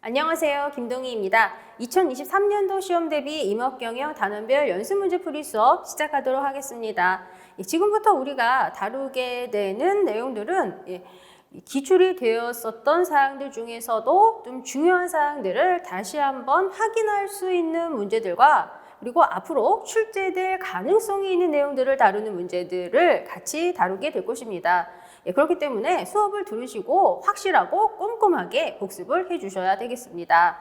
안녕하세요. 김동희입니다. 2023년도 시험 대비 임업경영 단원별 연습문제풀이 수업 시작하도록 하겠습니다. 지금부터 우리가 다루게 되는 내용들은 기출이 되었었던 사항들 중에서도 좀 중요한 사항들을 다시 한번 확인할 수 있는 문제들과 그리고 앞으로 출제될 가능성이 있는 내용들을 다루는 문제들을 같이 다루게 될 것입니다. 그렇기 때문에 수업을 들으시고 확실하고 꼼꼼하게 복습을 해주셔야 되겠습니다.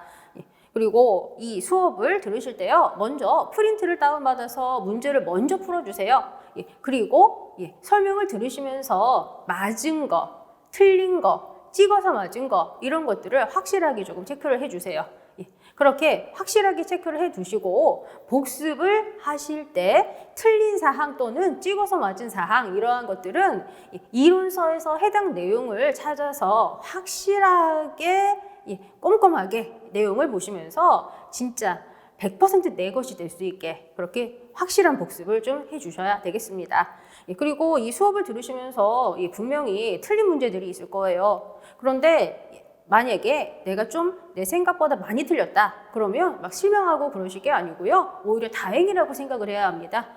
그리고 이 수업을 들으실 때요, 먼저 프린트를 다운받아서 문제를 먼저 풀어주세요. 그리고 설명을 들으시면서 맞은 거, 틀린 거, 찍어서 맞은 거 이런 것들을 확실하게 조금 체크를 해주세요. 그렇게 확실하게 체크를 해두시고 복습을 하실 때 틀린 사항 또는 찍어서 맞은 사항 이러한 것들은 이론서에서 해당 내용을 찾아서 확실하게 꼼꼼하게 내용을 보시면서 진짜 100% 내 것이 될 수 있게 그렇게 확실한 복습을 좀 해주셔야 되겠습니다. 그리고 이 수업을 들으시면서 분명히 틀린 문제들이 있을 거예요. 그런데 만약에 내가 좀 내 생각보다 많이 틀렸다 그러면 막 실망하고 그러실 게 아니고요, 오히려 다행이라고 생각을 해야 합니다.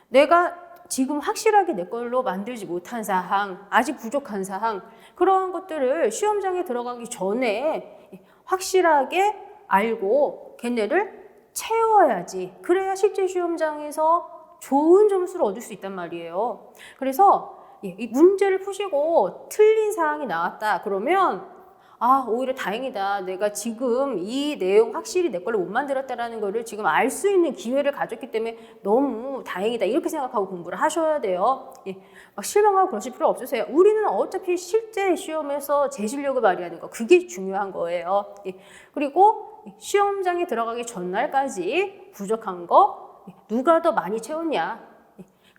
내가 지금 확실하게 내 걸로 만들지 못한 사항, 아직 부족한 사항 그런 것들을 시험장에 들어가기 전에 확실하게 알고 걔네를 채워야지. 그래야 실제 시험장에서 좋은 점수를 얻을 수 있단 말이에요. 그래서 이 문제를 푸시고 틀린 사항이 나왔다 그러면 오히려 다행이다. 내가 지금 이 내용 확실히 내 걸로 못 만들었다라는 거를 지금 알 수 있는 기회를 가졌기 때문에 너무 다행이다. 이렇게 생각하고 공부를 하셔야 돼요. 막 실망하고 그러실 필요 없으세요. 우리는 어차피 실제 시험에서 제 실력을 발휘하는 거, 그게 중요한 거예요. 그리고 시험장에 들어가기 전날까지 부족한 거 누가 더 많이 채웠냐.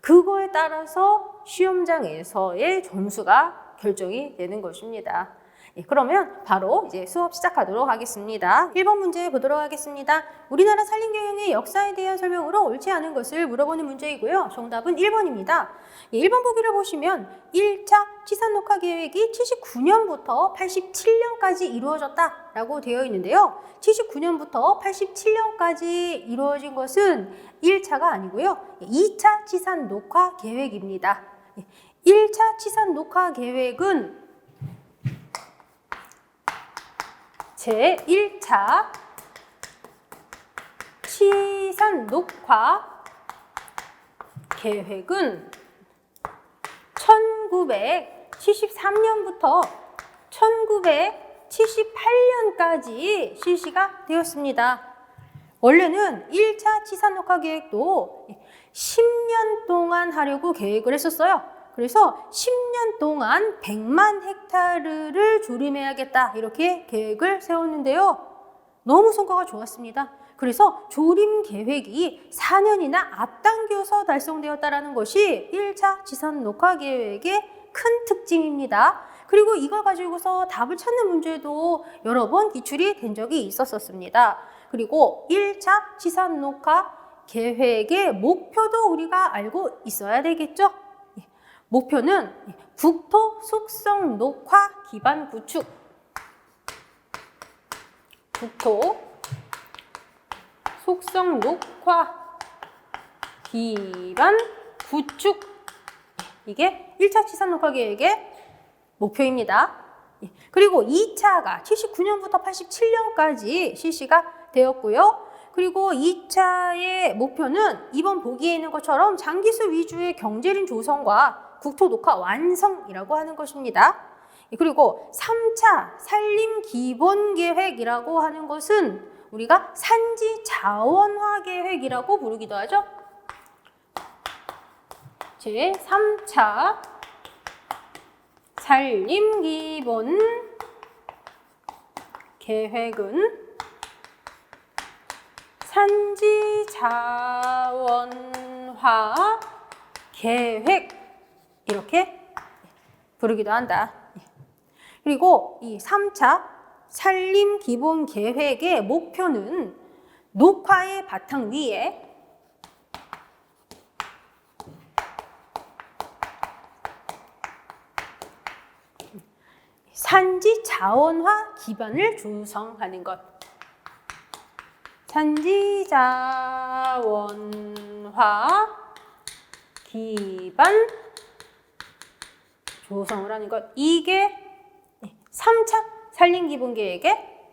그거에 따라서 시험장에서의 점수가 결정이 되는 것입니다. 그러면 바로 이제 수업 시작하도록 하겠습니다. 1번 문제 보도록 하겠습니다. 우리나라 산림경영의 역사에 대한 설명으로 옳지 않은 것을 물어보는 문제이고요. 정답은 1번입니다. 1번 보기를 보시면 1차 치산녹화 계획이 79년부터 87년까지 이루어졌다라고 되어 있는데요. 79년부터 87년까지 이루어진 것은 1차가 아니고요. 2차 치산녹화 계획입니다. 1차 치산녹화 계획은 제1차 치산녹화 계획은 1973년부터 1978년까지 실시가 되었습니다. 원래는 1차 치산녹화 계획도 10년 동안 하려고 계획을 했었어요. 그래서 10년 동안 100만 헥타르를 조림해야겠다 이렇게 계획을 세웠는데요. 너무 성과가 좋았습니다. 그래서 조림 계획이 4년이나 앞당겨서 달성되었다는 것이 1차 치산녹화 계획의 큰 특징입니다. 그리고 이걸 가지고서 답을 찾는 문제도 여러 번 기출이 된 적이 있었습니다. 그리고 1차 치산녹화 계획의 목표도 우리가 알고 있어야 되겠죠? 목표는 국토 속성 녹화 기반 구축. 국토 속성 녹화 기반 구축. 이게 1차 치산녹화 계획의 목표입니다. 그리고 2차가 79년부터 87년까지 실시가 되었고요. 그리고 2차의 목표는 이번 보기에 있는 것처럼 장기수 위주의 경제린 조성과 국토 녹화 완성이라고 하는 것입니다. 그리고 3차 산림 기본 계획이라고 하는 것은 우리가 산지 자원화 계획이라고 부르기도 하죠. 제3차 산림 기본 계획은 산지 자원화 계획 이렇게 부르기도 한다. 그리고 이 3차 산림 기본 계획의 목표는 녹화의 바탕 위에 산지 자원화 기반을 조성하는 것. 산지 자원화 기반 조성을 하는 것. 이게 3차 산림기본계획의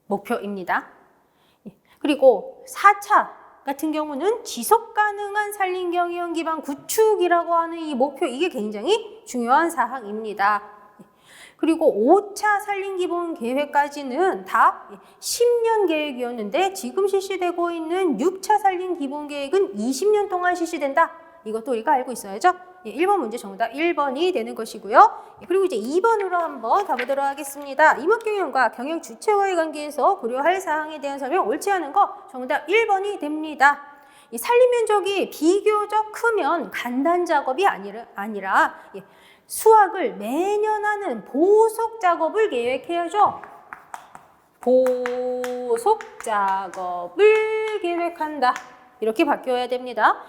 목표입니다. 그리고 4차 같은 경우는 지속가능한 산림경영 기반 구축이라고 하는 이 목표, 이게 굉장히 중요한 사항입니다. 그리고 5차 산림기본계획까지는 다 10년 계획이었는데 지금 실시되고 있는 6차 산림기본계획은 20년 동안 실시된다. 이것도 우리가 알고 있어야죠. 1번 문제 정답 1번이 되는 것이고요. 그리고 이제 2번으로 한번 가보도록 하겠습니다. 임업경영과 경영 주체와의 관계에서 고려할 사항에 대한 설명 옳지 않은 거 정답 1번이 됩니다. 이 산림 면적이 비교적 크면 간단 작업이 아니라 수확을 매년 하는 보속 작업을 계획해야죠. 보속 작업을 계획한다. 이렇게 바뀌어야 됩니다.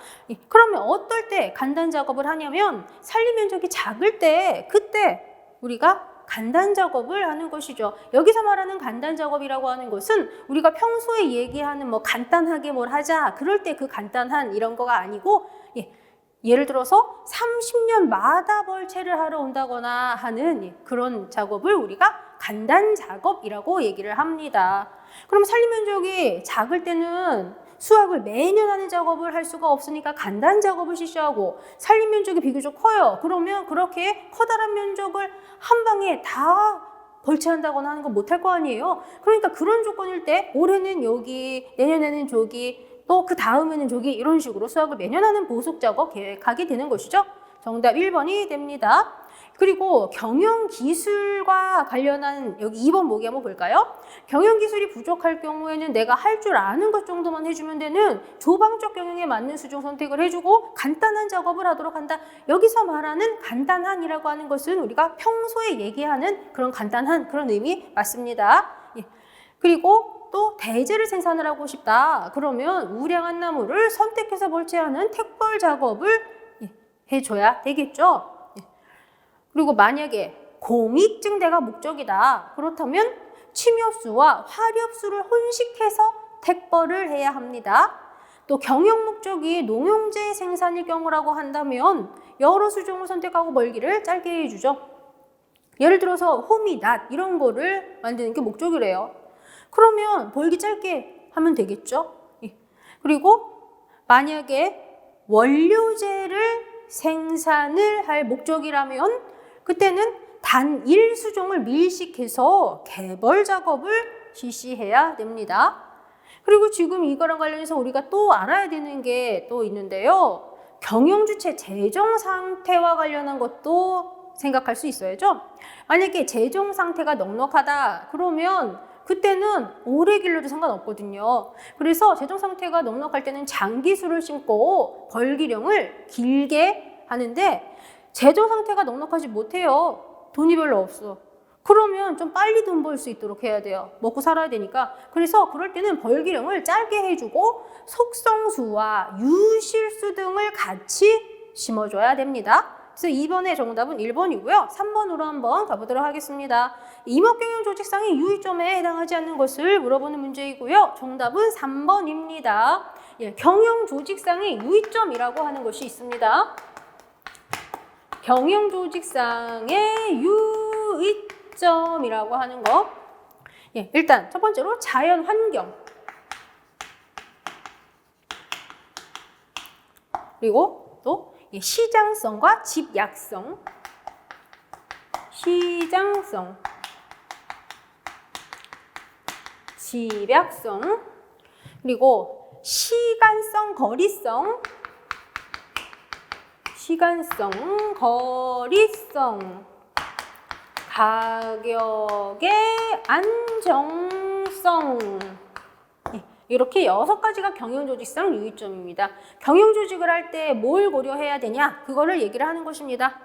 그러면 어떨 때 간단 작업을 하냐면 산림 면적이 작을 때 그때 우리가 간단 작업을 하는 것이죠. 여기서 말하는 간단 작업이라고 하는 것은 우리가 평소에 얘기하는 뭐 간단하게 뭘 하자 그럴 때 그 간단한 이런 거가 아니고 예를 들어서 30년 마다벌채를 하러 온다거나 하는 그런 작업을 우리가 간단 작업이라고 얘기를 합니다. 그럼 산림 면적이 작을 때는 수확을 매년 하는 작업을 할 수가 없으니까 간단 작업을 실시하고, 산림 면적이 비교적 커요. 그러면 그렇게 커다란 면적을 한 방에 다 벌채한다거나 하는 건 못할 거 아니에요. 그러니까 그런 조건일 때 올해는 여기, 내년에는 저기, 또 그 다음에는 저기 이런 식으로 수확을 매년 하는 보속 작업 계획하게 되는 것이죠. 정답 1번이 됩니다. 그리고 경영기술과 관련한 여기 2번 보기 한번 볼까요? 경영기술이 부족할 경우에는 내가 할 줄 아는 것 정도만 해주면 되는 조방적 경영에 맞는 수중 선택을 해주고 간단한 작업을 하도록 한다. 여기서 말하는 간단한이라고 하는 것은 우리가 평소에 얘기하는 그런 간단한 그런 의미 맞습니다. 그리고 또 대재를 생산을 하고 싶다. 그러면 우량한 나무를 선택해서 벌채하는 택벌 작업을 해줘야 되겠죠. 그리고 만약에 공익증대가 목적이다. 그렇다면 침엽수와 화렵수를 혼식해서 택벌을 해야 합니다. 또 경영 목적이 농용재 생산일 경우라고 한다면 여러 수종을 선택하고 멀기를 짧게 해주죠. 예를 들어서 호미, 낫 이런 거를 만드는 게 목적이래요. 그러면 벌기 짧게 하면 되겠죠. 그리고 만약에 원료재를 생산을 할 목적이라면 그때는 단 1수종을 밀식해서 개벌 작업을 실시해야 됩니다. 그리고 지금 이거랑 관련해서 우리가 또 알아야 되는 게 또 있는데요. 경영주체 재정 상태와 관련한 것도 생각할 수 있어야죠. 만약에 재정 상태가 넉넉하다 그러면 그때는 오래 길러도 상관없거든요. 그래서 재정 상태가 넉넉할 때는 장기수를 심고 벌기령을 길게 하는데 재정 상태가 넉넉하지 못해요. 돈이 별로 없어. 그러면 좀 빨리 돈 벌 수 있도록 해야 돼요. 먹고 살아야 되니까. 그래서 그럴 때는 벌기령을 짧게 해주고 속성수와 유실수 등을 같이 심어줘야 됩니다. 그래서 2번의 정답은 1번이고요. 3번으로 한번 가보도록 하겠습니다. 임업경영조직상의 유의점에 해당하지 않는 것을 물어보는 문제이고요. 정답은 3번입니다. 경영조직상의 유의점이라고 하는 것이 있습니다. 경영조직상의 유의점이라고 하는 거. 일단 첫 번째로 자연환경. 그리고 또 시장성과 집약성. 시장성. 집약성. 그리고 시간성, 거리성. 시간성, 거리성, 가격의 안정성. 이렇게 6가지가 경영조직상 유의점입니다. 경영조직을 할 때 뭘 고려해야 되냐? 그거를 얘기를 하는 것입니다.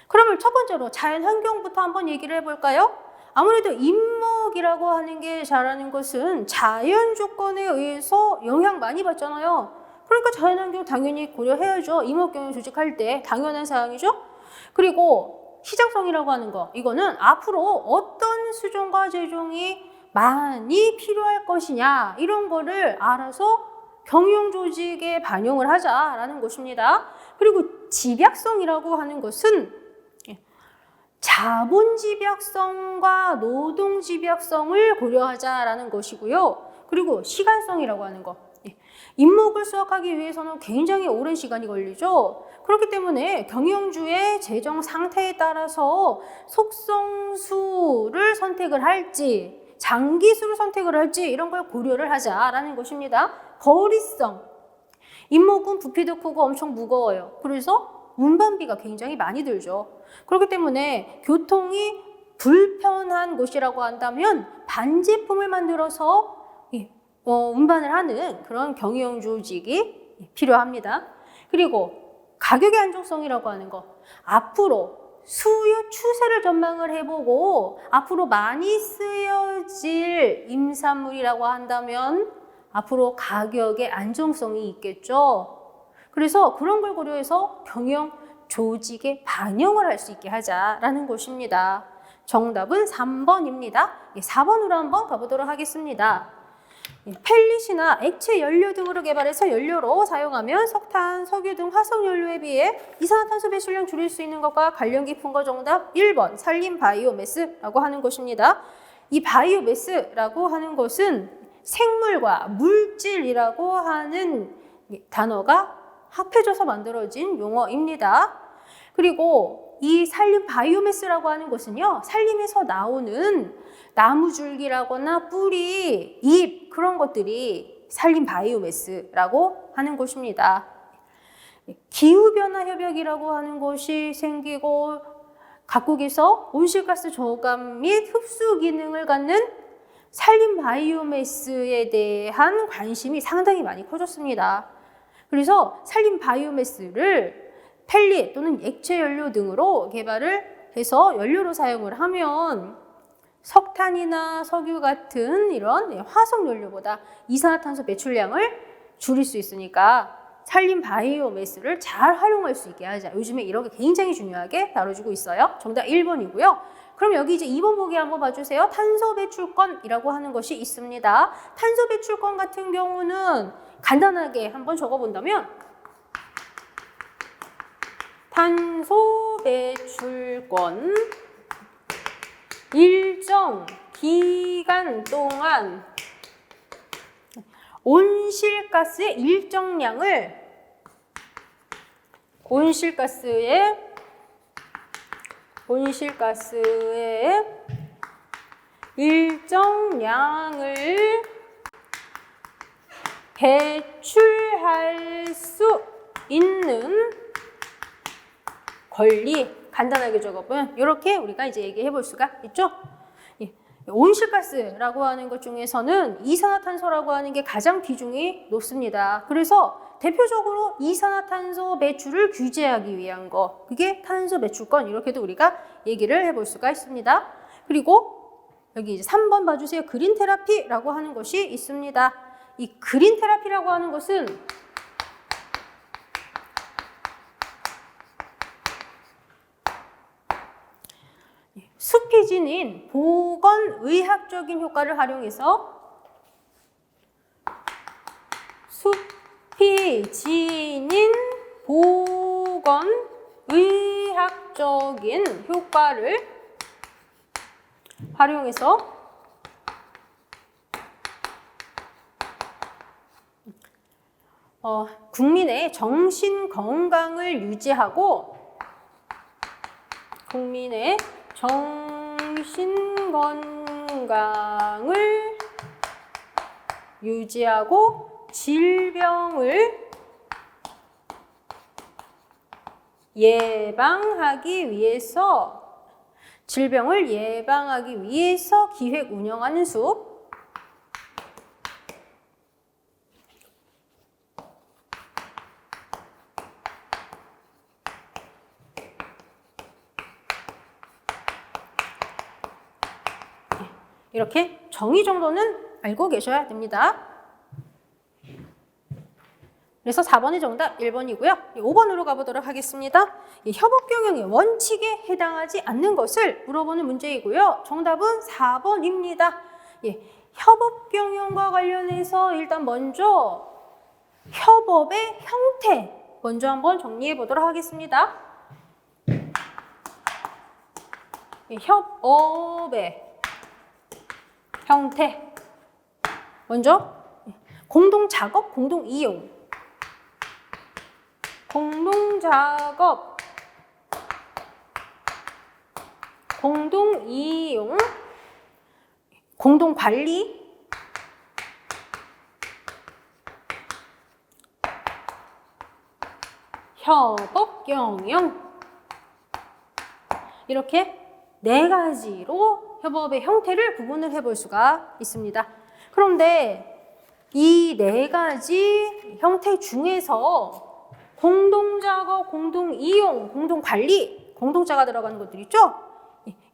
그러면 첫 번째로 자연환경부터 한번 얘기를 해볼까요? 아무래도 임목이라고 하는 게 잘하는 것은 자연 조건에 의해서 영향 많이 받잖아요. 그러니까 자연환경 당연히 고려해야죠. 임업경영 조직할 때 당연한 사항이죠. 그리고 시장성이라고 하는 거, 이거는 앞으로 어떤 수종과 제종이 많이 필요할 것이냐 이런 거를 알아서 경영 조직에 반영을 하자라는 것입니다. 그리고 집약성이라고 하는 것은 자본 집약성과 노동 집약성을 고려하자라는 것이고요. 그리고 시간성이라고 하는 거, 임목을 수확하기 위해서는 굉장히 오랜 시간이 걸리죠. 그렇기 때문에 경영주의 재정 상태에 따라서 속성수를 선택을 할지 장기수를 선택을 할지 이런 걸 고려를 하자라는 것입니다. 거리성, 임목은 부피도 크고 엄청 무거워요. 그래서 운반비가 굉장히 많이 들죠. 그렇기 때문에 교통이 불편한 곳이라고 한다면 반제품을 만들어서 운반을 하는 그런 경영 조직이 필요합니다. 그리고 가격의 안정성이라고 하는 거, 앞으로 수요 추세를 전망을 해보고 앞으로 많이 쓰여질 임산물이라고 한다면 앞으로 가격의 안정성이 있겠죠. 그래서 그런 걸 고려해서 경영 조직에 반영을 할 수 있게 하자라는 것입니다. 정답은 3번입니다. 4번으로 한번 가보도록 하겠습니다. 펠릿이나 액체 연료 등으로 개발해서 연료로 사용하면 석탄, 석유 등 화석 연료에 비해 이산화탄소 배출량 줄일 수 있는 것과 관련 깊은 거 정답 1번 산림 바이오매스라고 하는 것입니다. 이 바이오매스라고 하는 것은 생물과 물질이라고 하는 단어가 합해져서 만들어진 용어입니다. 그리고 이 산림 바이오매스라고 하는 것은요, 산림에서 나오는 나무줄기라거나 뿌리, 잎 그런 것들이 산림 바이오매스라고 하는 것입니다. 기후변화 협약이라고 하는 것이 생기고 각국에서 온실가스 저감 및 흡수 기능을 갖는 산림 바이오매스에 대한 관심이 상당히 많이 커졌습니다. 그래서 산림 바이오매스를 펠릿 또는 액체 연료 등으로 개발을 해서 연료로 사용을 하면 석탄이나 석유 같은 이런 화석 연료보다 이산화탄소 배출량을 줄일 수 있으니까 산림 바이오매스를 잘 활용할 수 있게 하자. 요즘에 이런 게 굉장히 중요하게 다뤄지고 있어요. 정답 1번이고요. 그럼 여기 이제 2번 보기 한번 봐주세요. 탄소 배출권이라고 하는 것이 있습니다. 탄소 배출권 같은 경우는 간단하게 한번 적어본다면 탄소 배출권 일정 기간 동안 온실가스의 일정량을 온실가스의 일정량을 배출할 수 있는 권리, 간단하게 적어보면 이렇게 우리가 이제 얘기해 볼 수가 있죠. 온실가스라고 하는 것 중에서는 이산화탄소라고 하는 게 가장 비중이 높습니다. 그래서 대표적으로 이산화탄소 배출을 규제하기 위한 거, 그게 탄소 배출권, 이렇게도 우리가 얘기를 해볼 수가 있습니다. 그리고 여기 이제 3번 봐주세요. 그린 테라피라고 하는 것이 있습니다. 이 그린 테라피라고 하는 것은 숲이 지닌 보건의학적인 효과를 활용해서 숲이 지닌 보건의학적인 효과를 활용해서 국민의 정신 건강을 유지하고 국민의 정신 건강을 유지하고 질병을 예방하기 위해서 기획 운영하는 숲. 이렇게 정의 정도는 알고 계셔야 됩니다. 그래서 4번의 정답 1번이고요. 5번으로 가보도록 하겠습니다. 협업경영의 원칙에 해당하지 않는 것을 물어보는 문제이고요. 정답은 4번입니다. 협업경영과 관련해서 일단 먼저 협업의 형태 먼저 한번 정리해 보도록 하겠습니다. 협업의 형태 먼저 공동작업, 공동이용 공동작업, 공동이용 공동관리 협업경영 이렇게 네 가지로 협업의 형태를 구분을 해볼 수가 있습니다. 그런데 이 네 가지 형태 중에서 공동작업, 공동이용, 공동관리, 공동자가 들어가는 것들 있죠?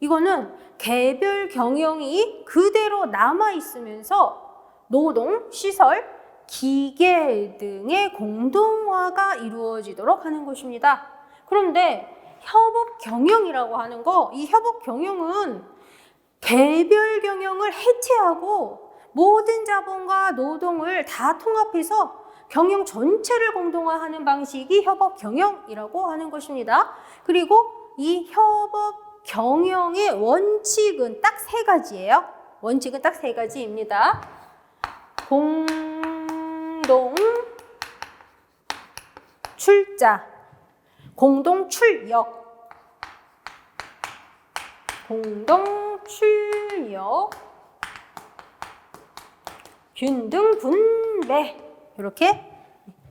이거는 개별 경영이 그대로 남아있으면서 노동, 시설, 기계 등의 공동화가 이루어지도록 하는 것입니다. 그런데 협업 경영이라고 하는 거, 이 협업 경영은 개별 경영을 해체하고 모든 자본과 노동을 다 통합해서 경영 전체를 공동화하는 방식이 협업 경영이라고 하는 것입니다. 그리고 이 협업 경영의 원칙은 딱 세 가지예요. 원칙은 딱 세 가지입니다. 공동 출자, 공동 출역, 공동 출역, 균등 분배 이렇게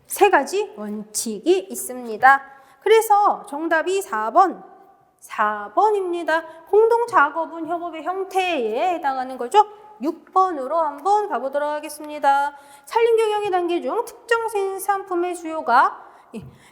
세 가지 원칙이 있습니다. 그래서 정답이 4번입니다. 공동작업은 협업의 형태에 해당하는 거죠. 6번으로 한번 가보도록 하겠습니다. 산림경영의 단계 중 특정 생산품의 수요가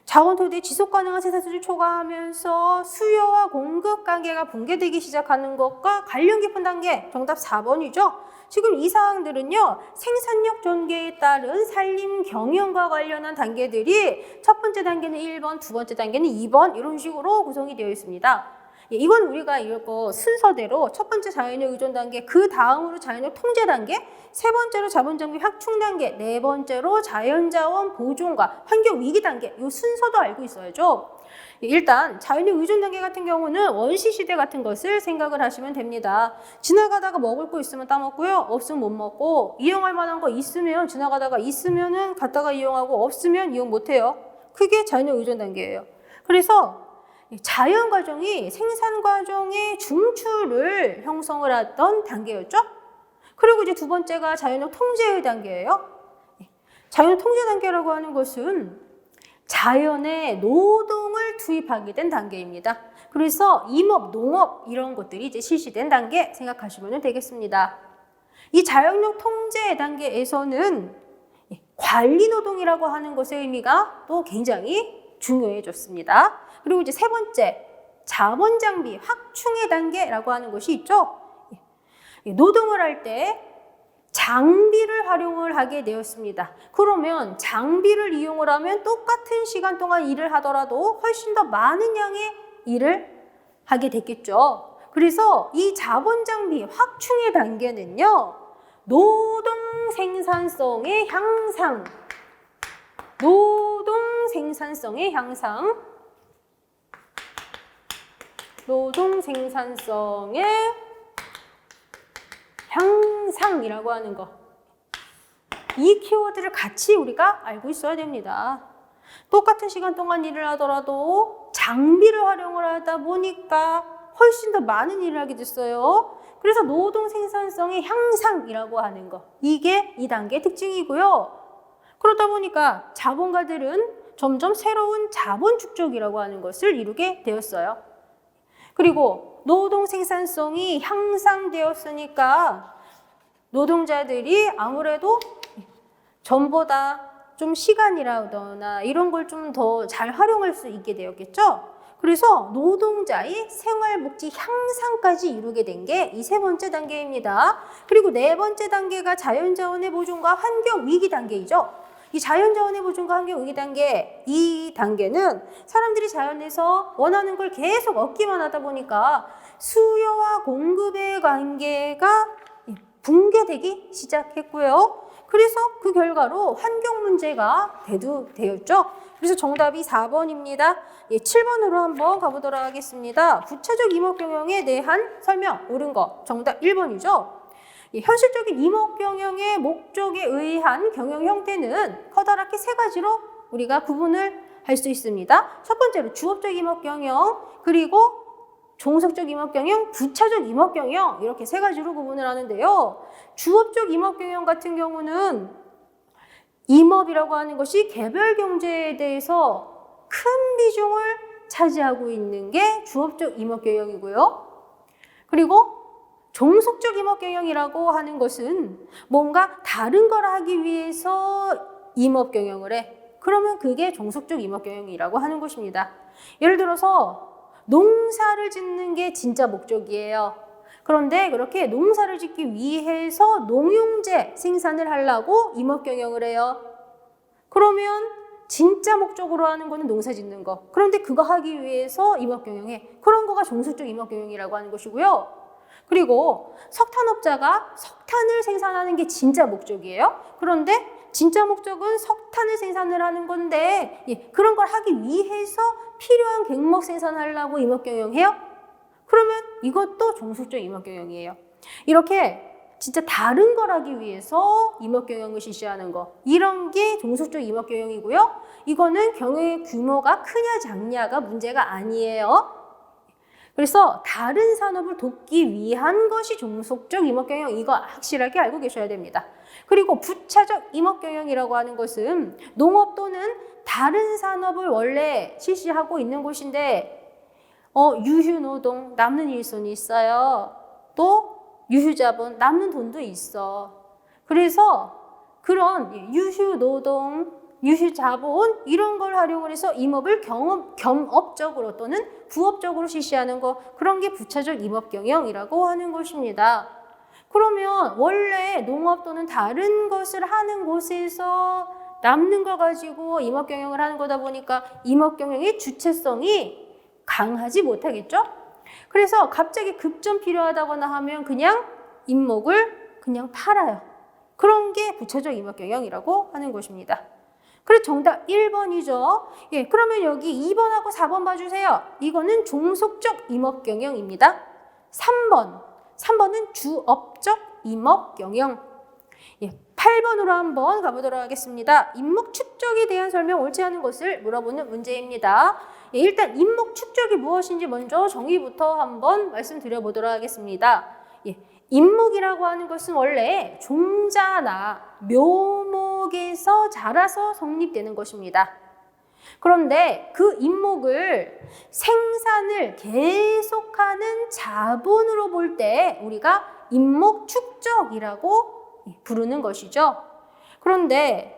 자원토대 지속가능한 생산수를 초과하면서 수요와 공급 관계가 붕괴되기 시작하는 것과 관련 깊은 단계, 정답 4번이죠. 지금 이 사항들은요, 생산력 전개에 따른 산림 경영과 관련한 단계들이 첫 번째 단계는 1번, 두 번째 단계는 2번 이런 식으로 구성이 되어 있습니다. 이건 우리가 이거 순서대로 첫 번째 자연의 의존 단계, 그 다음으로 자연의 통제 단계, 세 번째로 자본장비 확충 단계, 네 번째로 자연자원 보존과 환경 위기 단계, 이 순서도 알고 있어야죠. 일단 자연의 의존 단계 같은 경우는 원시 시대 같은 것을 생각을 하시면 됩니다. 지나가다가 먹을 거 있으면 따먹고요, 없으면 못 먹고, 이용할 만한 거 있으면 지나가다가 있으면은 갔다가 이용하고 없으면 이용 못 해요. 그게 자연의 의존 단계예요. 그래서 자연 과정이 생산 과정의 중추를 형성을 하던 단계였죠. 그리고 이제 두 번째가 자연의 통제의 단계예요. 자연 통제 단계라고 하는 것은 자연의 노동을 투입하게 된 단계입니다. 그래서 임업, 농업 이런 것들이 이제 실시된 단계 생각하시면 되겠습니다. 이 자연력 통제 단계에서는 관리 노동이라고 하는 것의 의미가 또 굉장히 중요해졌습니다. 그리고 이제 세 번째, 자원 장비 확충의 단계라고 하는 것이 있죠. 노동을 할 때 장비를 활용을 하게 되었습니다. 그러면 장비를 이용을 하면 똑같은 시간 동안 일을 하더라도 훨씬 더 많은 양의 일을 하게 됐겠죠. 그래서 이 자본 장비 확충의 단계는요, 노동 생산성의 향상, 노동 생산성의 향상, 노동 생산성의 향상이라고 하는 거. 이 키워드를 같이 우리가 알고 있어야 됩니다. 똑같은 시간 동안 일을 하더라도 장비를 활용을 하다 보니까 훨씬 더 많은 일을 하게 됐어요. 그래서 노동 생산성의 향상이라고 하는 거. 이게 2단계의 특징이고요. 그러다 보니까 자본가들은 점점 새로운 자본 축적이라고 하는 것을 이루게 되었어요. 그리고 노동 생산성이 향상되었으니까 노동자들이 아무래도 전보다 좀 시간이라거나 이런 걸 좀 더 잘 활용할 수 있게 되었겠죠. 그래서 노동자의 생활복지 향상까지 이루게 된 게 이 세 번째 단계입니다. 그리고 네 번째 단계가 자연자원의 보존과 환경위기 단계이죠. 이 자연자원의 보존과 환경 위기 단계, 이 단계는 사람들이 자연에서 원하는 걸 계속 얻기만 하다 보니까 수요와 공급의 관계가 붕괴되기 시작했고요. 그래서 그 결과로 환경 문제가 대두되었죠. 그래서 정답이 4번입니다. 7번으로 한번 가보도록 하겠습니다. 부차적 임업경영에 대한 설명, 옳은 거 정답 1번이죠. 현실적인 임업경영의 목적에 의한 경영 형태는 커다랗게 세 가지로 우리가 구분을 할 수 있습니다. 첫 번째로 주업적 임업경영, 그리고 종속적 임업경영, 부차적 임업경영 이렇게 세 가지로 구분을 하는데요. 주업적 임업경영 같은 경우는 임업이라고 하는 것이 개별 경제에 대해서 큰 비중을 차지하고 있는 게 주업적 임업경영이고요. 그리고 종속적 임업경영이라고 하는 것은 뭔가 다른 걸 하기 위해서 임업경영을 해. 그러면 그게 종속적 임업경영이라고 하는 것입니다. 예를 들어서 농사를 짓는 게 진짜 목적이에요. 그런데 그렇게 농사를 짓기 위해서 농용재 생산을 하려고 임업경영을 해요. 그러면 진짜 목적으로 하는 거는 농사 짓는 거. 그런데 그거 하기 위해서 임업경영해. 그런 거가 종속적 임업경영이라고 하는 것이고요. 그리고 석탄업자가 석탄을 생산하는 게 진짜 목적이에요. 그런데 진짜 목적은 석탄을 생산을 하는 건데 그런 걸 하기 위해서 필요한 갱목 생산하려고 임업경영해요? 그러면 이것도 종속적 임업경영이에요. 이렇게 진짜 다른 걸 하기 위해서 임업경영을 실시하는 거, 이런 게 종속적 임업경영이고요. 이거는 경영의 규모가 크냐 작냐가 문제가 아니에요. 그래서 다른 산업을 돕기 위한 것이 종속적 임업경영, 이거 확실하게 알고 계셔야 됩니다. 그리고 부차적 임업경영이라고 하는 것은 농업 또는 다른 산업을 원래 실시하고 있는 곳인데 유휴노동, 남는 일손이 있어요. 또 유휴자본, 남는 돈도 있어. 그래서 그런 유휴노동, 유휴자본 이런 걸 활용을 해서 임업을 겸업적으로 또는 부업적으로 실시하는 거, 그런 게 부차적 임업경영이라고 하는 것입니다. 그러면 원래 농업 또는 다른 것을 하는 곳에서 남는 거 가지고 임업경영을 하는 거다 보니까 임업경영의 주체성이 강하지 못하겠죠? 그래서 갑자기 급전 필요하다거나 하면 그냥 임목을 그냥 팔아요. 그런 게 부차적 임업경영이라고 하는 것입니다. 그래서 정답 1번이죠. 그러면 여기 2번하고 4번 봐주세요. 이거는 종속적 임업경영입니다. 3번은 주업적 임업경영. 8번으로 한번 가보도록 하겠습니다. 임목 축적에 대한 설명 옳지 않은 것을 물어보는 문제입니다. 일단 임목 축적이 무엇인지 먼저 정의부터 한번 말씀드려보도록 하겠습니다. 임목이라고 하는 것은 원래 종자나 묘목에서 자라서 성립되는 것입니다. 그런데 그 임목을 생산을 계속하는 자본으로 볼 때 우리가 임목 축적이라고 부르는 것이죠. 그런데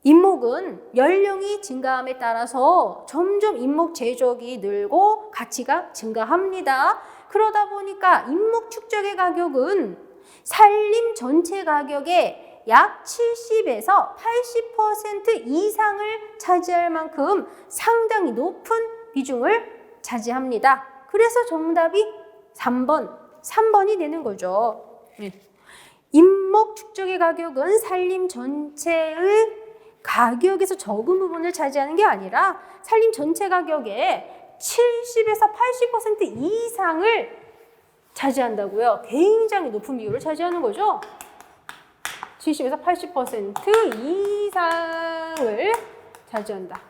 임목은 연령이 증가함에 따라서 점점 임목 제적이 늘고 가치가 증가합니다. 그러다 보니까 임목 축적의 가격은 산림 전체 가격의 약 70에서 80% 이상을 차지할 만큼 상당히 높은 비중을 차지합니다. 그래서 정답이 3번이 되는 거죠. 임목 축적의 가격은 산림 전체의 가격에서 적은 부분을 차지하는 게 아니라 산림 전체 가격의 70에서 80% 이상을 차지한다고요. 굉장히 높은 비율을 차지하는 거죠. 70에서 80% 이상을 차지한다.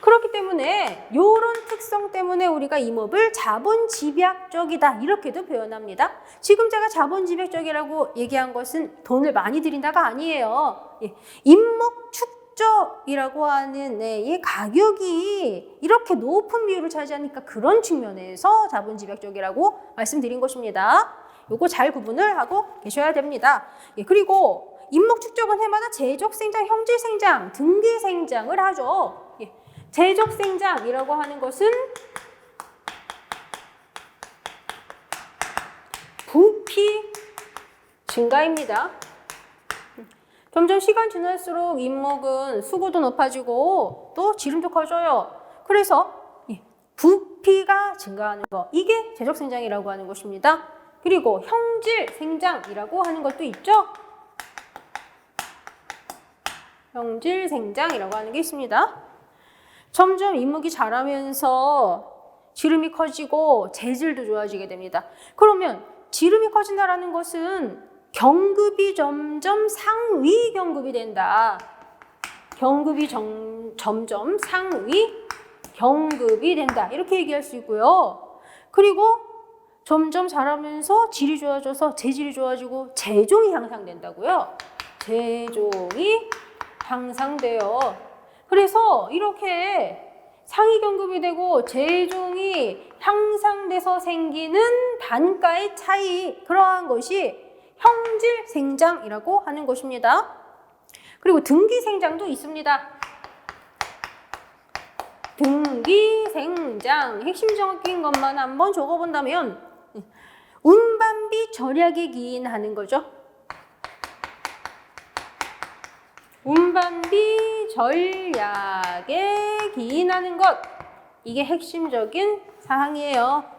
그렇기 때문에 이런 특성 때문에 우리가 임업을 자본집약적이다 이렇게도 표현합니다. 지금 제가 자본집약적이라고 얘기한 것은 돈을 많이 들인다가 아니에요. 임목 축적이라고 하는 이 가격이 이렇게 높은 비율을 차지하니까 그런 측면에서 자본집약적이라고 말씀드린 것입니다. 요거 잘 구분을 하고 계셔야 됩니다. 그리고 임목 축적은 해마다 제적생장, 형질생장, 등기생장을 하죠. 제적생장이라고 하는 것은 부피 증가입니다. 점점 시간 지날수록 임목은 수고도 높아지고 또 지름도 커져요. 그래서 부피가 증가하는 거, 이게 제적생장이라고 하는 것입니다. 그리고 형질생장이라고 하는 것도 있죠. 형질생장이라고 하는 게 있습니다. 점점 임목이 자라면서 지름이 커지고 재질도 좋아지게 됩니다. 그러면 지름이 커진다라는 것은 경급이 점점 상위 경급이 된다. 경급이 점점 상위 경급이 된다. 이렇게 얘기할 수 있고요. 그리고 점점 자라면서 질이 좋아져서 재질이 좋아지고 재종이 향상된다고요. 재종이 향상돼요. 그래서 이렇게 상위 경급이 되고 재종이 향상돼서 생기는 단가의 차이, 그러한 것이 형질생장이라고 하는 것입니다. 그리고 등기생장도 있습니다. 등기생장, 핵심 정확인 것만 한번 적어본다면 운반비 절약에 기인하는 거죠. 운반비 전략에 기인하는 것, 이게 핵심적인 사항이에요.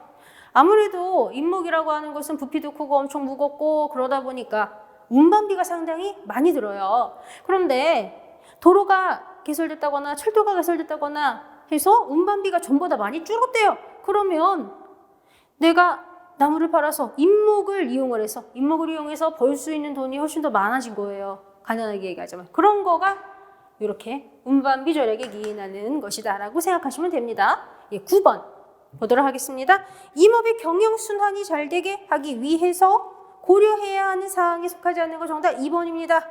아무래도 임목이라고 하는 것은 부피도 크고 엄청 무겁고 그러다 보니까 운반비가 상당히 많이 들어요. 그런데 도로가 개설됐다거나 철도가 개설됐다거나 해서 운반비가 전보다 많이 줄었대요. 그러면 내가 나무를 팔아서 임목을 이용해서 벌 수 있는 돈이 훨씬 더 많아진 거예요. 간단하게 얘기하자면. 그런 거가 이렇게 운반비 절약에 기인하는 것이다 라고 생각하시면 됩니다. 9번 보도록 하겠습니다. 임업의 경영순환이 잘 되게 하기 위해서 고려해야 하는 사항에 속하지 않는 거 정답 2번입니다.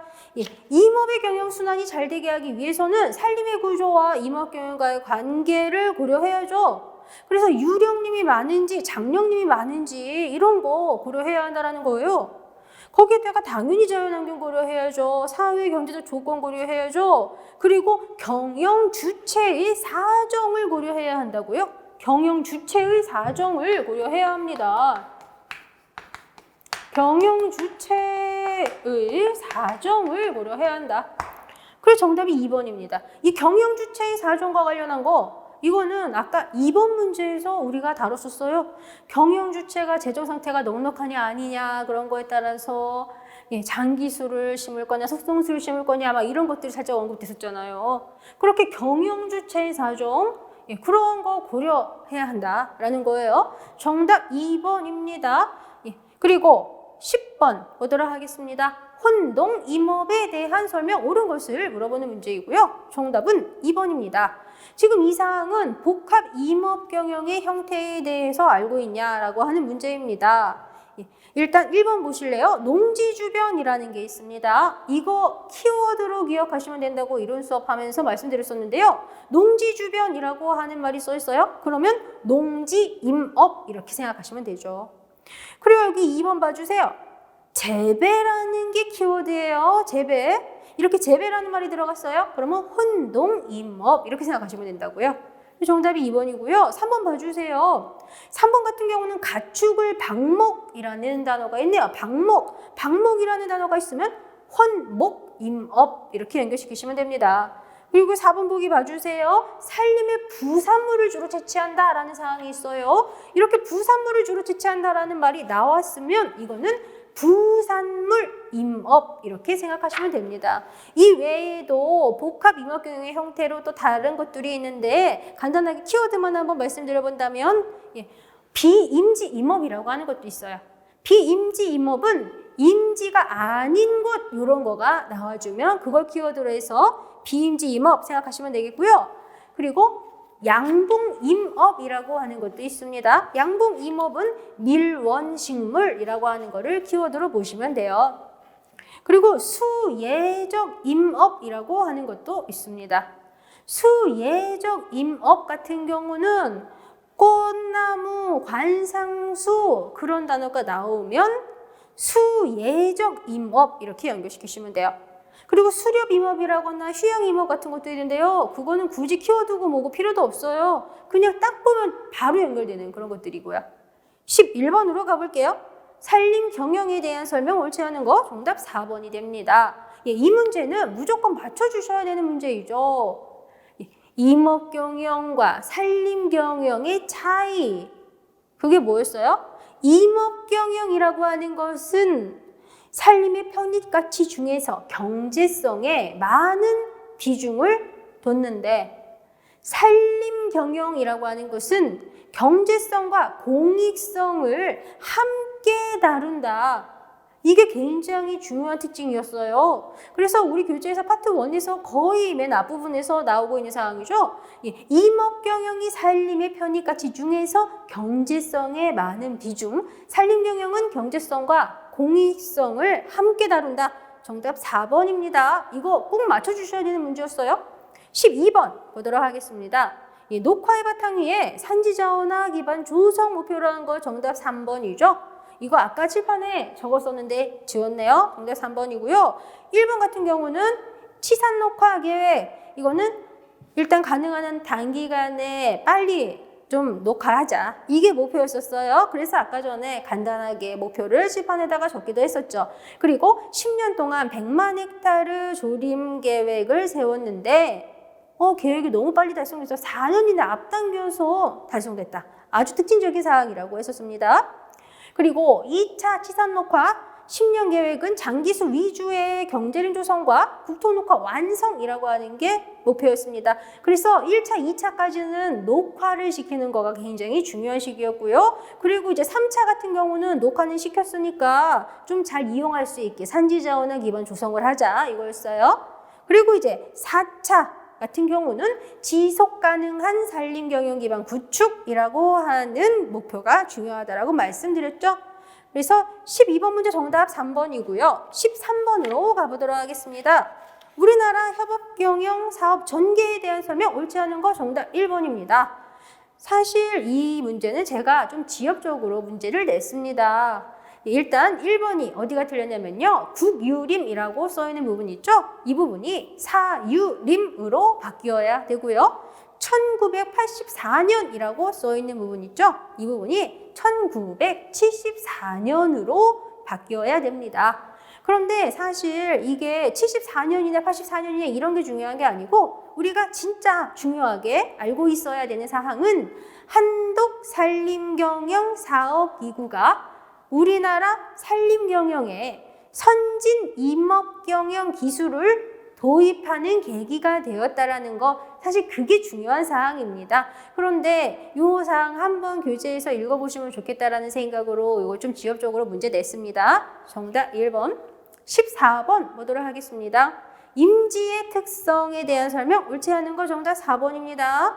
임업의 경영순환이 잘 되게 하기 위해서는 산림의 구조와 임업경영과의 관계를 고려해야죠. 그래서 유령님이 많은지 장령님이 많은지 이런 거 고려해야 한다는 거예요. 거기에다가 당연히 자연환경 고려해야죠. 사회 경제적 조건 고려해야죠. 그리고 경영 주체의 사정을 고려해야 한다고요. 경영 주체의 사정을 고려해야 합니다. 경영 주체의 사정을 고려해야 한다. 그래서 정답이 2번입니다. 이 경영 주체의 사정과 관련한 거, 이거는 아까 2번 문제에서 우리가 다뤘었어요. 경영 주체가 재정 상태가 넉넉하냐 아니냐 그런 거에 따라서 장기수를 심을 거냐 속성수를 심을 거냐 막 이런 것들이 살짝 언급됐었잖아요. 그렇게 경영 주체의 사정, 그런 거 고려해야 한다라는 거예요. 정답 2번입니다. 그리고 10번 보도록 하겠습니다. 혼동 임업에 대한 설명 옳은 것을 물어보는 문제이고요. 정답은 2번입니다. 지금 이 사항은 복합 임업 경영의 형태에 대해서 알고 있냐라고 하는 문제입니다. 일단 1번 보실래요? 농지 주변이라는 게 있습니다. 이거 키워드로 기억하시면 된다고 이론 수업하면서 말씀드렸었는데요. 농지 주변이라고 하는 말이 써 있어요. 그러면 농지 임업 이렇게 생각하시면 되죠. 그리고 여기 2번 봐주세요. 재배라는 게 키워드예요. 재배. 이렇게 재배라는 말이 들어갔어요. 그러면 혼동임업 이렇게 생각하시면 된다고요. 정답이 2번이고요. 3번 봐주세요. 3번 같은 경우는 가축을 방목이라는 단어가 있네요. 방목이라는 단어가 있으면 혼목임업 이렇게 연결시키시면 됩니다. 그리고 4번 보기 봐주세요. 산림의 부산물을 주로 채취한다라는 사항이 있어요. 이렇게 부산물을 주로 채취한다라는 말이 나왔으면 이거는 부산물 임업 이렇게 생각하시면 됩니다. 이 외에도 복합 임업 경영의 형태로 또 다른 것들이 있는데 간단하게 키워드만 한번 말씀드려 본다면 비임지 임업이라고 하는 것도 있어요. 비임지 임업은 임지가 아닌 곳 이런 거가 나와주면 그걸 키워드로 해서 비임지 임업 생각하시면 되겠고요. 그리고 양봉임업이라고 하는 것도 있습니다. 양봉임업은 밀원식물이라고 하는 거를 키워드로 보시면 돼요. 그리고 수예적 임업이라고 하는 것도 있습니다. 수예적 임업 같은 경우는 꽃나무, 관상수 그런 단어가 나오면 수예적 임업 이렇게 연결시키시면 돼요. 그리고 수렵 임업이라거나 휴양 임업 같은 것도 있는데요. 그거는 굳이 키워두고 뭐고 필요도 없어요. 그냥 딱 보면 바로 연결되는 그런 것들이고요. 11번으로 가볼게요. 산림 경영에 대한 설명 옳지 않은 거 정답 4번이 됩니다. 예, 이 문제는 무조건 맞춰주셔야 되는 문제이죠. 예, 임업경영과 산림경영의 차이. 그게 뭐였어요? 임업경영이라고 하는 것은 산림의 편익가치 중에서 경제성에 많은 비중을 뒀는데, 산림경영이라고 하는 것은 경제성과 공익성을 함께 다룬다. 이게 굉장히 중요한 특징이었어요. 그래서 우리 교재에서 파트 1에서 거의 맨 앞부분에서 나오고 있는 사항이죠. 임업경영이 산림의 편익가치 중에서 경제성에 많은 비중, 산림경영은 경제성과 공익성을 함께 다룬다. 정답 4번입니다. 이거 꼭 맞춰주셔야 되는 문제였어요. 12번 보도록 하겠습니다. 녹화의 바탕 위에 산지자원화 기반 조성 목표라는 거 정답 3번이죠. 이거 아까 칠판에 적었었는데 지웠네요. 정답 3번이고요. 1번 같은 경우는 치산 녹화 계획. 이거는 일단 가능한 한 단기간에 빨리 좀 녹화하자. 이게 목표였었어요. 그래서 아까 전에 간단하게 목표를 칠판에다가 적기도 했었죠. 그리고 10년 동안 100만 헥타르 조림 계획을 세웠는데 계획이 너무 빨리 달성돼서 4년 이내 앞당겨서 달성됐다. 아주 특징적인 사항이라고 했었습니다. 그리고 2차 치산 녹화 10년 계획은 장기수 위주의 경제림 조성과 국토 녹화 완성이라고 하는 게 목표였습니다. 그래서 1차, 2차까지는 녹화를 시키는 거가 굉장히 중요한 시기였고요. 그리고 이제 3차 같은 경우는 녹화는 시켰으니까 좀 잘 이용할 수 있게 산지자원화 기반 조성을 하자 이거였어요. 그리고 이제 4차 같은 경우는 지속 가능한 산림 경영 기반 구축이라고 하는 목표가 중요하다라고 말씀드렸죠. 그래서 12번 문제 정답 3번이고요. 13번으로 가보도록 하겠습니다. 우리나라 협업경영 사업 전개에 대한 설명 옳지 않은 거 정답 1번입니다. 사실 이 문제는 제가 좀 지역적으로 문제를 냈습니다. 일단 1번이 어디가 틀렸냐면요. 국유림이라고 써있는 부분 있죠? 이 부분이 사유림으로 바뀌어야 되고요. 1984년이라고 써있는 부분 있죠? 이 부분이 1974년으로 바뀌어야 됩니다. 그런데 사실 이게 74년이나 84년이나 이런 게 중요한 게 아니고 우리가 진짜 중요하게 알고 있어야 되는 사항은 한독산림경영사업기구가 우리나라 산림경영에 선진 임업경영 기술을 도입하는 계기가 되었다라는 거 사실 그게 중요한 사항입니다. 그런데 이 사항 한번 교재에서 읽어보시면 좋겠다라는 생각으로 이걸 좀 지역적으로 문제 냈습니다. 정답 1번. 14번 보도록 하겠습니다. 임지의 특성에 대한 설명 옳지 않은 거 정답 4번입니다.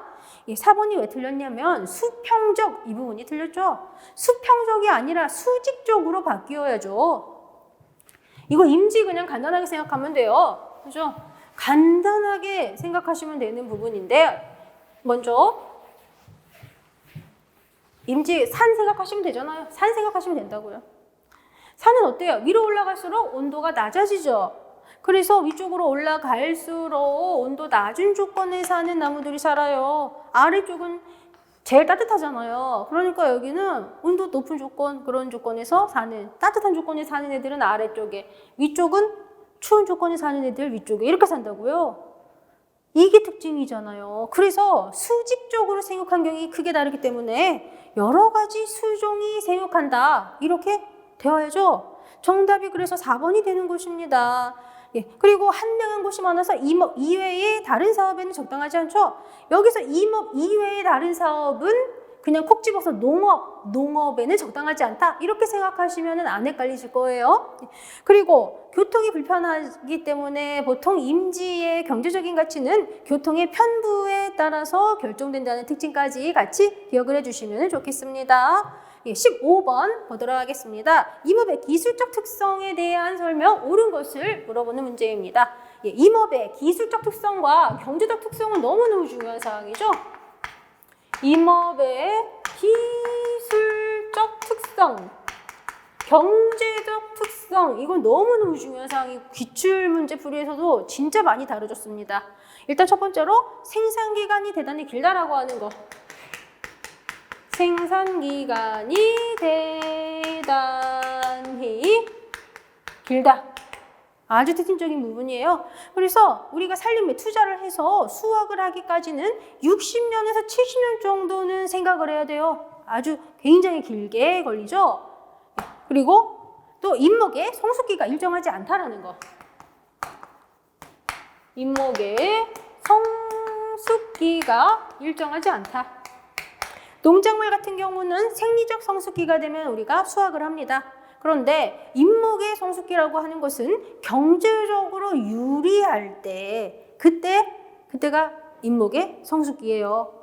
4번이 왜 틀렸냐면 수평적 이 부분이 틀렸죠. 수평적이 아니라 수직적으로 바뀌어야죠. 이거 임지 그냥 간단하게 생각하면 돼요. 그죠? 간단하게 생각하시면 되는 부분인데 먼저 임지 산 생각하시면 되잖아요. 산 생각하시면 된다고요. 산은 어때요? 위로 올라갈수록 온도가 낮아지죠. 그래서 위쪽으로 올라갈수록 온도 낮은 조건에 사는 나무들이 살아요. 아래쪽은 제일 따뜻하잖아요. 그러니까 여기는 온도 높은 조건, 그런 조건에서 사는, 따뜻한 조건에 사는 애들은 아래쪽에, 위쪽은 추운 조건에 사는 애들 위쪽에 이렇게 산다고요. 이게 특징이잖아요. 그래서 수직적으로 생육 환경이 크게 다르기 때문에 여러 가지 수종이 생육한다. 이렇게 되어야죠. 정답이 그래서 4번이 되는 것입니다. 그리고 한량한 곳이 많아서 임업 이외의 다른 사업에는 적당하지 않죠? 여기서 임업 이외의 다른 사업은 그냥 콕 집어서 농업에는 적당하지 않다. 이렇게 생각하시면 안 헷갈리실 거예요. 그리고 교통이 불편하기 때문에 보통 임지의 경제적인 가치는 교통의 편부에 따라서 결정된다는 특징까지 같이 기억을 해주시면 좋겠습니다. 15번 보도록 하겠습니다. 임업의 기술적 특성에 대한 설명 옳은 것을 물어보는 문제입니다. 임업의 기술적 특성과 경제적 특성은 너무너무 중요한 사항이죠. 임업의 기술적 특성, 경제적 특성, 이건 너무너무 중요한 사항이고 기출문제 풀이에서도 진짜 많이 다뤄졌습니다. 일단 첫 번째로 생산기간이 대단히 길다라고 하는 거. 생산기간이 대단히 길다. 아주 특징적인 부분이에요. 그래서 우리가 살림에 투자를 해서 수확을 하기까지는 60년에서 70년 정도는 생각을 해야 돼요. 아주 굉장히 길게 걸리죠. 그리고 또 잎목에 성숙기가 일정하지 않다라는 거. 잎목에 성숙기가 일정하지 않다. 농작물 같은 경우는 생리적 성숙기가 되면 우리가 수확을 합니다. 그런데 잎목의 성숙기라고 하는 것은 경제적으로 유리할 때 그때가 잎목의 성숙기예요.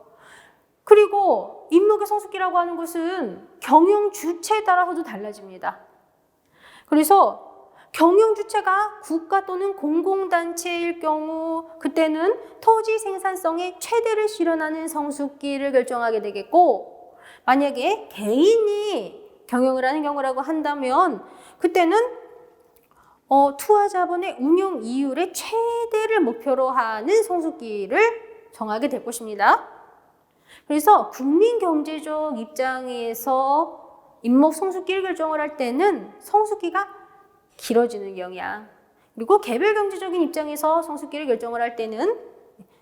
그리고 잎목의 성숙기라고 하는 것은 경영 주체에 따라서도 달라집니다. 그래서 경영 주체가 국가 또는 공공단체일 경우 그때는 토지 생산성의 최대를 실현하는 성숙기를 결정하게 되겠고, 만약에 개인이 경영을 하는 경우라고 한다면 그때는 투하 자본의 운용 이율의 최대를 목표로 하는 성숙기를 정하게 될 것입니다. 그래서 국민 경제적 입장에서 잎목 성숙기를 결정을 할 때는 성숙기가 길어지는 경향, 그리고 개별 경제적인 입장에서 성숙기를 결정을 할 때는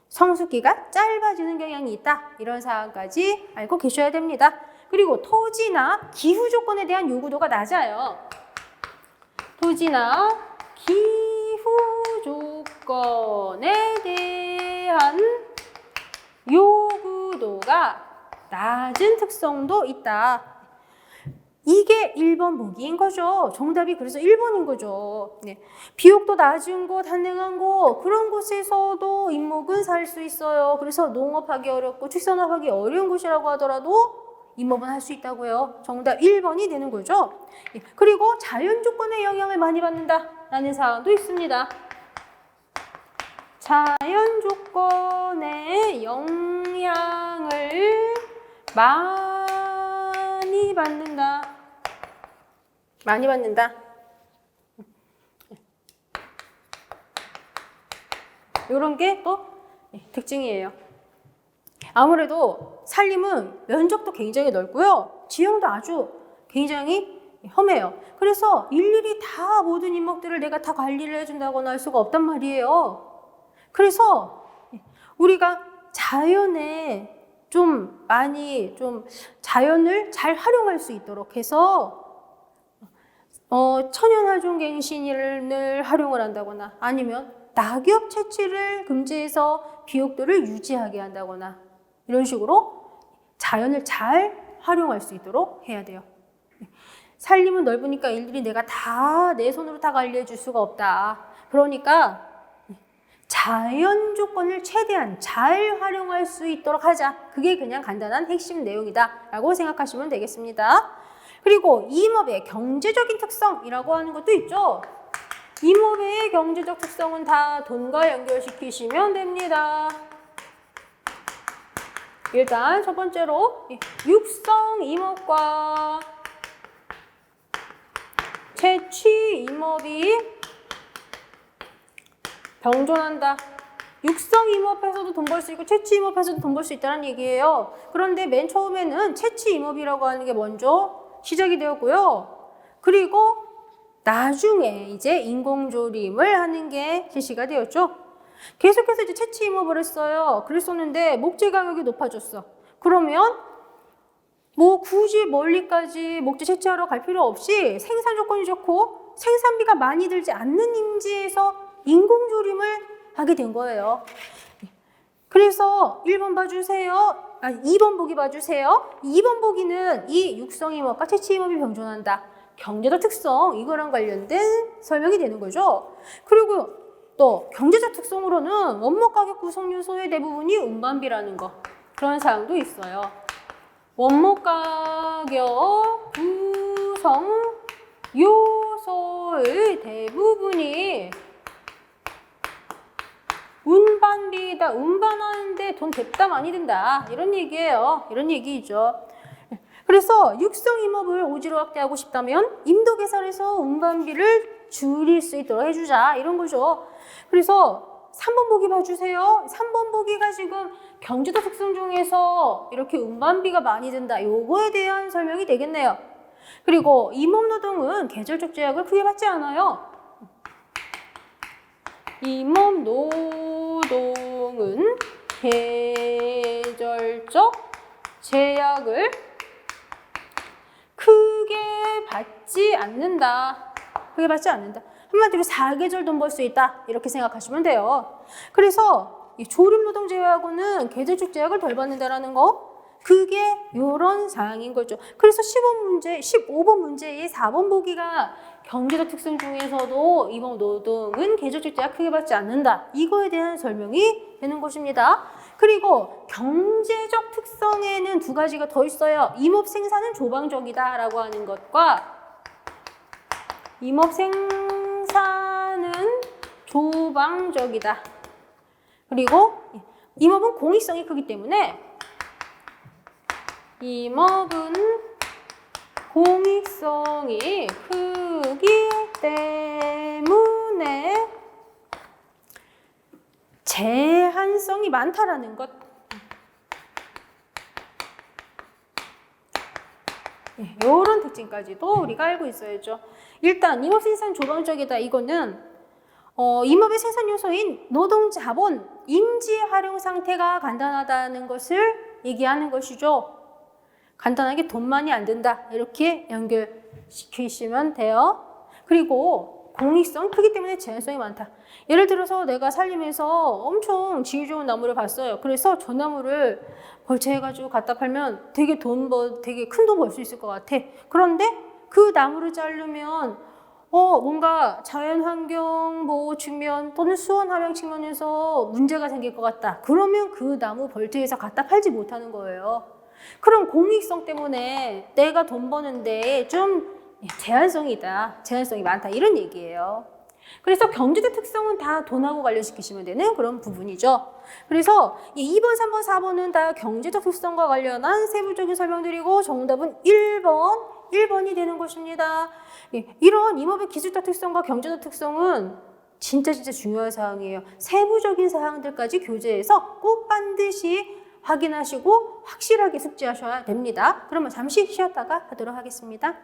성숙기가 짧아지는 경향이 있다. 이런 사항까지 알고 계셔야 됩니다. 그리고 토지나 기후 조건에 대한 요구도가 낮아요. 토지나 기후 조건에 대한 요구도가 낮은 특성도 있다. 이게 1번 보기인 거죠. 정답이 그래서 1번인 거죠. 네. 비옥도 낮은 곳, 한능한 곳, 그런 곳에서도 잎목은 살 수 있어요. 그래서 농업하기 어렵고 축산업하기 어려운 곳이라고 하더라도 잎목은 할 수 있다고요. 정답 1번이 되는 거죠. 네. 그리고 자연 조건의 영향을 많이 받는다라는 사항도 있습니다. 자연 조건의 영향을 많이 받는다. 많이 받는다. 이런 게 또 특징이에요. 아무래도 산림은 면적도 굉장히 넓고요. 지형도 아주 굉장히 험해요. 그래서 일일이 다 모든 잎목들을 내가 다 관리를 해준다거나 할 수가 없단 말이에요. 그래서 우리가 자연에 좀 자연을 잘 활용할 수 있도록 해서 천연하종갱신을 활용을 한다거나 아니면 낙엽 채취를 금지해서 비옥도를 유지하게 한다거나 이런 식으로 자연을 잘 활용할 수 있도록 해야 돼요. 산림은 넓으니까 일일이 내가 다 내 손으로 다 관리해 줄 수가 없다. 그러니까 자연 조건을 최대한 잘 활용할 수 있도록 하자. 그게 그냥 간단한 핵심 내용이다 라고 생각하시면 되겠습니다. 그리고 임업의 경제적인 특성이라고 하는 것도 있죠. 임업의 경제적 특성은 다 돈과 연결시키시면 됩니다. 일단 첫 번째로 육성 임업과 채취 임업이 병존한다. 육성 임업에서도 돈 벌 수 있고 채취 임업에서도 돈 벌 수 있다는 얘기예요. 그런데 맨 처음에는 채취 임업이라고 하는 게 먼저 시작이 되었고요. 그리고 나중에 이제 인공조림을 하는 게 실시가 되었죠. 계속해서 이제 채취 임업을 했어요. 그랬었는데 목재 가격이 높아졌어. 그러면 뭐 굳이 멀리까지 목재 채취하러 갈 필요 없이 생산 조건이 좋고 생산비가 많이 들지 않는 임지에서 인공조림을 하게 된 거예요. 그래서 1번 봐주세요. 2번 보기 봐주세요. 2번 보기는 이 육성 임업과 채취 임업이 병존한다. 경제적 특성, 이거랑 관련된 설명이 되는 거죠. 그리고 또 경제적 특성으로는 원목 가격 구성 요소의 대부분이 운반비라는 거. 그런 사항도 있어요. 원목 가격 구성 요소의 대부분이 운반비다. 운반하는데 돈 됐다 많이 든다. 이런 얘기예요. 이런 얘기죠. 그래서 육성 임업을 오지로 확대하고 싶다면 임도 개설해서 운반비를 줄일 수 있도록 해주자. 이런 거죠. 그래서 3번 보기 봐주세요. 3번 보기가 지금 경제적 특성 중에서 이렇게 운반비가 많이 든다. 요거에 대한 설명이 되겠네요. 그리고 임업노동은 계절적 제약을 크게 받지 않아요. 임업노동은 계절적 제약을 크게 받지 않는다. 크게 받지 않는다. 한마디로 사계절 돈 벌 수 있다. 이렇게 생각하시면 돼요. 그래서 이 조립노동 제외하고는 계절적 제약을 덜 받는다라는 거, 그게 이런 사항인 거죠. 그래서 15번 문제의 4번 보기가 경제적 특성 중에서도 임업노동은 계절적 제약 크게 받지 않는다. 이거에 대한 설명이 되는 것입니다. 그리고 경제적 특성에는 두 가지가 더 있어요. 임업 생산은 조방적이다 라고 하는 것과 임업 생산은 조방적이다. 그리고 임업은 공익성이 크기 때문에 임업은 공익성이 크기 때문에 제한성이 많다라는 것. 이런 특징까지도 우리가 알고 있어야죠. 일단 임업 생산 조방적이다. 이거는 임업의 생산 요소인 노동 자본, 임지 활용 상태가 간단하다는 것을 얘기하는 것이죠. 간단하게 돈 많이 안 든다. 이렇게 연결시키시면 돼요. 그리고 공익성 크기 때문에 제한성이 많다. 예를 들어서 내가 살림에서 엄청 질이 좋은 나무를 봤어요. 그래서 저 나무를 벌채해가지고 갖다 팔면 되게 큰 돈 벌 수 있을 것 같아. 그런데 그 나무를 자르면 뭔가 자연환경 보호 측면 또는 수원 함양 측면에서 문제가 생길 것 같다. 그러면 그 나무 벌채해서 갖다 팔지 못하는 거예요. 그럼 공익성 때문에 내가 돈 버는데 좀 제한성이다. 제한성이 많다. 이런 얘기예요. 그래서 경제적 특성은 다 돈하고 관련시키시면 되는 그런 부분이죠. 그래서 2번, 3번, 4번은 다 경제적 특성과 관련한 세부적인 설명드리고 정답은 1번이 되는 것입니다. 이런 임업의 기술적 특성과 경제적 특성은 진짜 중요한 사항이에요. 세부적인 사항들까지 교재에서 꼭 반드시 확인하시고 확실하게 숙지하셔야 됩니다. 그러면 잠시 쉬었다가 하도록 하겠습니다.